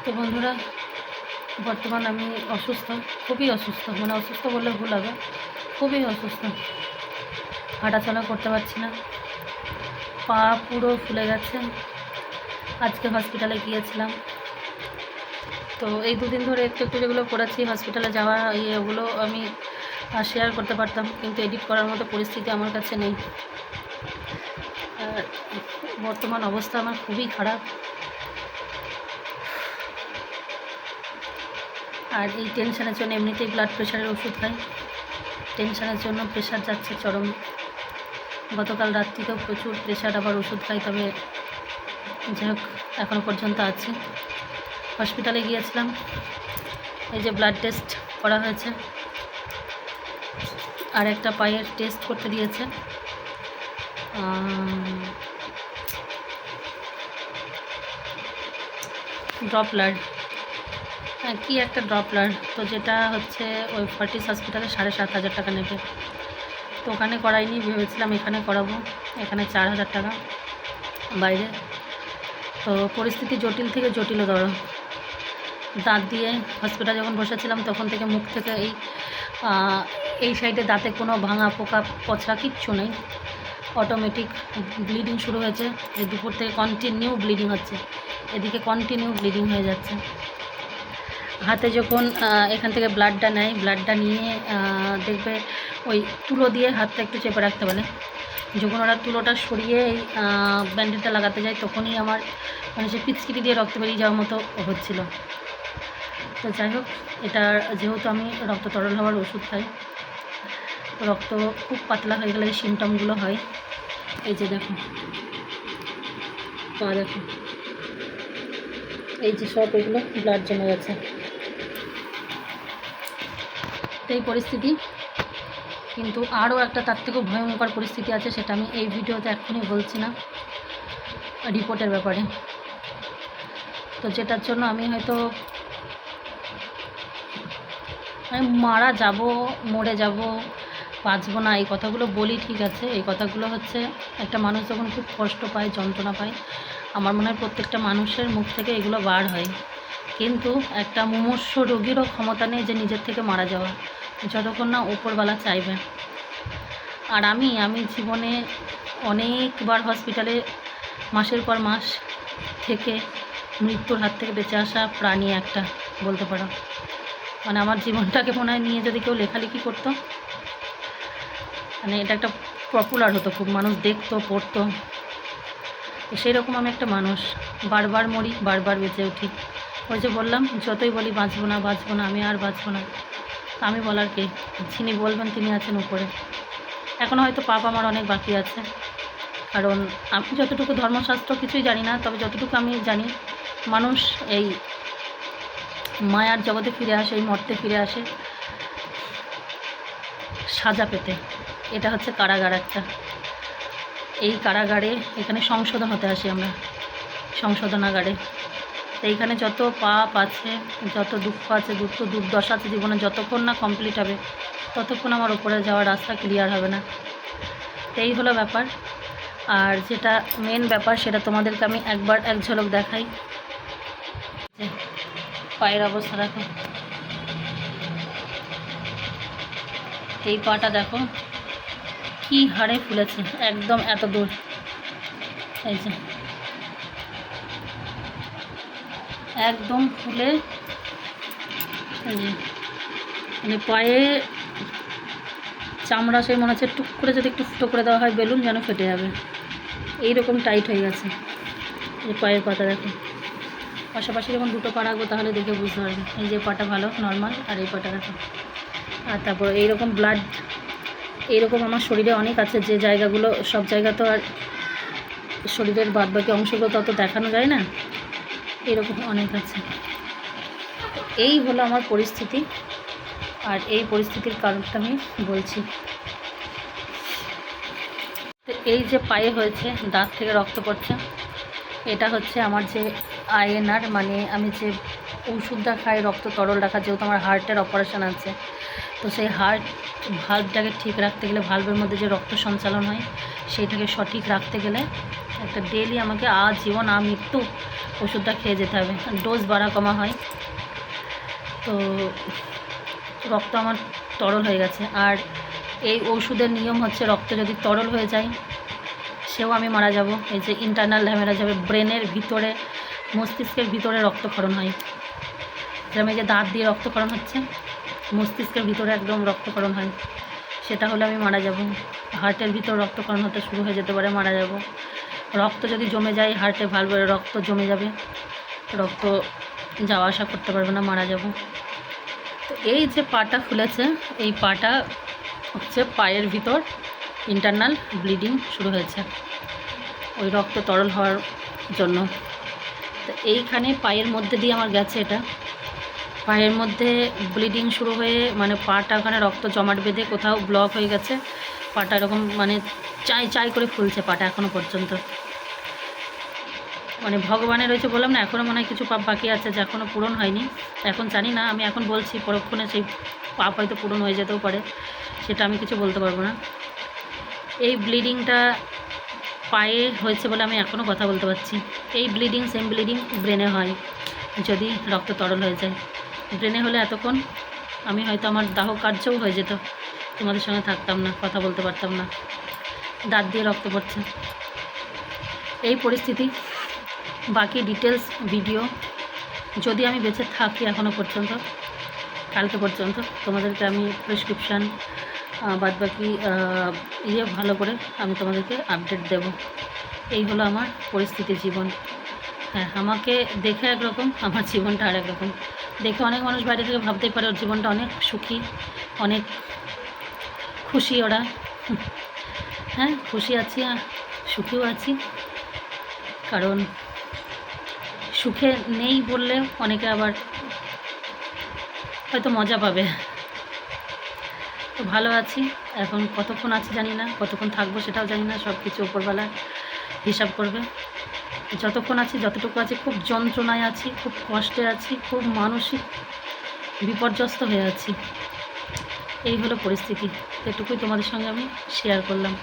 তো বন্ধুরা, বর্তমান আমি অসুস্থ, খুবই অসুস্থ, মানে অসুস্থ বললে ভুল হবে, খুবই অসুস্থ। হাঁটাচলা করতে পারছি না, পা পুরো ফুলে গেছে। আজকে হসপিটালে গিয়েছিলাম। তো এই দুদিন ধরে একটু একটু যেগুলো করেছি হসপিটালে যাওয়া ওগুলো আমি শেয়ার করতে পারতাম, কিন্তু এডিট করার মতো পরিস্থিতি আমার কাছে নেই। আর বর্তমান অবস্থা আমার খুবই খারাপ। আর এই টেনশানের জন্য এমনিতেই ব্লাড প্রেশারের ওষুধ খাই, টেনশানের জন্য প্রেশার যাচ্ছে চরম। গতকাল রাত্রিতেও প্রচুর প্রেশার, আবার ওষুধ খাই, তবে যাই হোক এখনও পর্যন্ত আছি। হসপিটালে গিয়েছিলাম, এই যে ব্লাড টেস্ট করা হয়েছে, আর একটা পায়ের টেস্ট করতে দিয়েছে, ড্রপলার, কি একটা ড্রপলার, তো যেটা হচ্ছে ওই ফর্টিস হসপিটালে 7,500 টাকা নেবে। তো ওখানে করাইনি, ভেবেছিলাম এখানে করাবো, এখানে 4,000 টাকা বাইরে। তো পরিস্থিতি জটিল থেকে জটিলতর। দাঁত দিয়ে হসপিটালে যখন বসেছিলাম তখন থেকে মুখ থেকে এই সাইডে দাঁতে কোনো ভাঙা পোকা পচড়া কিচ্ছু নেই, অটোমেটিক ব্লিডিং শুরু হয়েছে। এই দুপুর থেকে কন্টিনিউ ব্লিডিং হচ্ছে, এদিকে কন্টিনিউ ব্লিডিং হয়ে যাচ্ছে। হাতে যখন এখান থেকে ব্লাডটা নেয়, ব্লাডটা নিয়ে দেখবে ওই তুলো দিয়ে হাতটা একটু চেপে রাখতে বলে। যখন ওরা তুলোটা সরিয়ে এই ব্যান্ডেডটা লাগাতে যায় তখনই আমার মানে সে পিচকিটি দিয়ে রক্ত বেরিয়ে যাওয়ার মতো হচ্ছিল। তো যাই হোক, এটা যেহেতু আমি রক্ত তরল হওয়ার ওষুধ খাই, রক্ত খুব পাতলা হয়ে গেলে এই সিমটমগুলো হয়। এই যে দেখো, পা দেখো, এই যে সব এগুলো ব্লাড জমে গেছে। এই পরিস্থিতি, কিন্তু আরও একটা তার থেকেও ভয়ঙ্কর পরিস্থিতি আছে, সেটা আমি এই ভিডিওতে এখনই বলছি না, রিপোর্টের ব্যাপারে। তো যেটার জন্য আমি হয়তো মারা যাব, মরে যাব, বাঁচবো না, এই কথাগুলো বলি ঠিক আছে। এই কথাগুলো হচ্ছে একটা মানুষ যখন খুব কষ্ট পায়, যন্ত্রণা পায়, আমার মনে হয় প্রত্যেকটা মানুষের মুখ থেকে এগুলো বার হয়। কিন্তু একটা মুমূর্ষু রোগীরও ক্ষমতা নেই যে নিজের থেকে মারা যাওয়া, যতক্ষণ না উপরওয়ালা চাইবে। আর আমি জীবনে অনেকবার হসপিটালে মাসের পর মাস থেকে মৃত্যুর হাত থেকে বেঁচে আসা প্রাণী একটা বলতে পারো। মানে আমার জীবনটাকে মনে হয় নিয়ে যদি কেউ লেখালেখি করতো, মানে এটা একটা পপুলার হতো, খুব মানুষ দেখতো, পড়তো। সেই রকম আমি একটা মানুষ, বারবার মরি, বারবার বেঁচে উঠি। ওই যে বললাম, যতই বলি বাঁচবো না বাঁচবো না, আমি আর বাঁচবো না, আমি বলার কে? যিনি বলবেন তিনি আছেন উপরে। এখনও হয়তো পাপ আমার অনেক বাকি আছে, কারণ আমি যতটুকু ধর্মশাস্ত্র কিছুই জানি না, তবে যতটুকু আমি জানি, মানুষ এই মায়ার জগতে ফিরে আসে, এই মর্তে ফিরে আসে সাজা পেতে। এটা হচ্ছে কারাগার একটা, এই কারাগারে এখানে সংশোধন হতে আসি আমরা, সংশোধনাগারে। তো এইখানে যত পাপ আছে, যত দুঃখ আছে, দুর্দশা আছে জীবনে, যতক্ষণ না কমপ্লিট হবে ততক্ষণ আমার উপরে যাওয়ার রাস্তা ক্লিয়ার হবে না। এই হলো ব্যাপার। আর যেটা মেন ব্যাপার সেটা তোমাদেরকে আমি একবার এক ঝলক দেখাই। পায়ের অবস্থা দেখো, এই পাটা দেখো কি হাড়ে ফুলেছে, একদম এত দূর, এই যে একদম ফুলে, এই যে মানে পায়ে চামড়া সেই মনে হচ্ছে টুক করে যদি একটু ফুটো করে দেওয়া হয় বেলুন, যেন ফেটে যাবে, এইরকম টাইট হয়ে গেছে। এই পায়ের পাতা দেখো, পাশাপাশি যখন দুটো পা রাখবো তাহলে দেখে বুঝতে পারবে। এই যে পাটা ভালো নর্মাল, আর এই পাটা দেখো। আর তারপর এইরকম ব্লাড, এইরকম আমার শরীরে অনেক আছে, যে জায়গাগুলো, সব জায়গা তো আর শরীরের বাদবাকি অংশগুলো তত দেখানো যায় না, এরকম অনেক আছে। এই হলো আমার পরিস্থিতি, আর এই পরিস্থিতির কারণটা আমি বলছি। তো এই যে পায়ে হয়েছে, দাঁত থেকে রক্ত পড়ছে, এটা হচ্ছে আমার যে আইএনআর, মানে আমি যে ওষুধটা খাই রক্ত তরল রাখা, যেহেতু আমার হার্টের অপারেশন আছে, তো সেই হার্ট ভাল্বটাকে ঠিক রাখতে গেলে, ভাল্বের মধ্যে যে রক্ত সঞ্চালন হয় সেইটাকে সঠিক রাখতে গেলে একটা ডেইলি আমাকে আজীবন আমৃত্যু ওষুধটা খেয়ে যেতে হবে। ডোজ বাড়া কমা হয়, তো রক্ত আমার তরল হয়ে গেছে। আর এই ওষুধের নিয়ম হচ্ছে রক্ত যদি তরল হয়ে যায় সেও আমি মারা যাব। এই যে ইন্টারনাল হ্যামেরাজ যাবে, ব্রেনের ভিতরে, মস্তিষ্কের ভিতরে রক্তক্ষরণ হয়, যেমন এই যে দাঁত দিয়ে রক্তক্ষরণ হচ্ছে, মস্তিষ্কের ভিতরে একদম রক্তক্ষরণ হয়, সেটা হলে আমি মারা যাব। হার্টের ভিতর রক্তক্ষরণ হতে শুরু হয়ে যেতে পারে, মারা যাব। রক্ত যদি জমে যায় হার্টে, ভালভে রক্ত জমে যাবে, রক্ত যাওয়া আসা করতে পারবে না, মারা যাব। তো এই যে পাটা ফুলেছে, এই পাটা হচ্ছে পায়ের ভিতর ইন্টারনাল ব্লিডিং শুরু হয়েছে ওই রক্ত তরল হওয়ার জন্য। তো এইখানে পায়ের মধ্যে দিয়ে আমার গেছে, এটা পায়ের মধ্যে ব্লিডিং শুরু হয়ে, মানে পাটা ওখানে রক্ত জমাট বেঁধে কোথাও ব্লক হয়ে গেছে, পাটা এরকম মানে চাই চাই করে ফুলছে পাটা এখনও পর্যন্ত। মানে ভগবানের রয়েছে, বললাম না, এখনও মনে হয় কিছু পাপ বাকি আছে যা এখনও পূরণ হয়নি। এখন জানি না, আমি এখন বলছি, পরক্ষণে সেই পাপ হয়তো পূরণ হয়ে যেতেও পারে, সেটা আমি কিছু বলতে পারবো না। এই ব্লিডিংটা পায়ে হয়েছে বলে আমি এখনও কথা বলতে পারছি। এই ব্লিডিং, সেম ব্লিডিং ব্রেনে হয় যদি রক্ত তরল হয়ে যায়। ব্রেনে হলে এতক্ষণ আমি হয়তো আমার দাহ কার্যও হয়ে যেত, তোমাদের সঙ্গে থাকতাম না, কথা বলতে পারতাম না, দাঁত দিয়ে রক্ত পড়ছে। এই পরিস্থিতি, বাকি ডিটেলস ভিডিও যদি আমি বেঁচে থাকি এখনও পর্যন্ত, কালকে পর্যন্ত তোমাদেরকে আমি প্রেসক্রিপশান বাদ বাকি ভালো করে আমি তোমাদেরকে আপডেট দেব। এই হলো আমার পরিস্থিতি, জীবন। হ্যাঁ, আমাকে দেখে একরকম, আমার জীবনটা আর একরকম। দেখে অনেক মানুষ বাইরে থেকে ভাবতেই পারে ওর জীবনটা অনেক সুখী, অনেক খুশি ওরা। হ্যাঁ, খুশি আছি আর সুখীও আছি, কারণ সুখে নেই বললে অনেকে আবার হয়তো মজা পাবে। তো ভালো আছি, এখন কতক্ষণ আছি জানি না, কতক্ষণ থাকবো সেটাও জানি না, সব কিছু ওপরবেলা হিসাব করবে। যতক্ষণ আছি, যতটুকু আছি, খুব যন্ত্রণায় আছি, খুব কষ্টে আছি, খুব মানসিক বিপর্যস্ত হয়ে আছি। এই হলো পরিস্থিতি, এটুকুই তোমাদের সঙ্গে আমি শেয়ার করলাম।